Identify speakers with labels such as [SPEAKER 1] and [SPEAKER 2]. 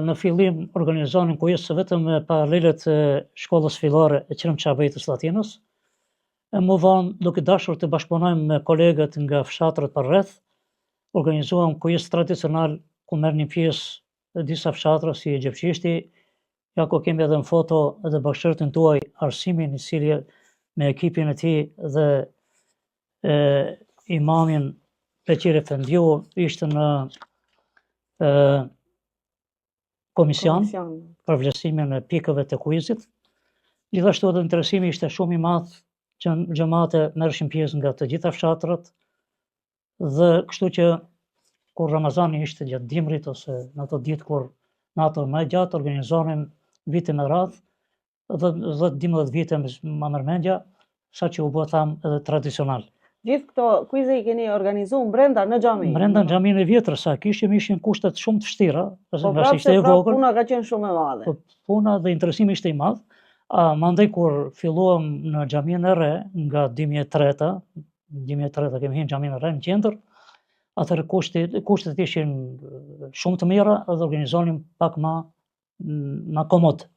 [SPEAKER 1] Në fillim organizonin kujdes vetëm me paralelet e shkollës fillare e Qenim Çabej të Slatinës. E më vonë, duke dashur të bashkëpunojmë me kolegët nga fshatrat përreth, organizuam kujdes tradicional ku merrnin pjesë disa fshatra si Gjepçishti, ja ku kemi edhe në foto edhe bashkëshortin tuaj Arsimin, i cili me ekipin e tij dhe imamin Beqir Efendiu ishte në komision për vlerësimin e pikëve të kuizit. Gjithashtu edhe interesimi ishte shumë i madh që xhamate merreshin pjesë nga të gjitha fshatrat, dhe kështu që kur Ramazani ishte gjatë dimrit ose në ato ditë kur natën më e gjatë organizonin vite me radhë, 10-12 vite më mërmendja, sa që u bë thamë edhe tradicional.
[SPEAKER 2] Gjithë këto kuize i keni organizuar brenda në xhami?
[SPEAKER 1] Brenda në xhamin e vjetër, sa ishin kushtet shumë të vështira,
[SPEAKER 2] nga se ishte e vogël. Puna ka qenë shumë e madhe.
[SPEAKER 1] Puna dhe interesimi ishte i madh. Mandej kur filluam në xhamin e re nga 2003-a, kemi hyrë në xhamin e re në qendër, atëherë kushtet ishin shumë të mira dhe organizonim pak më komod.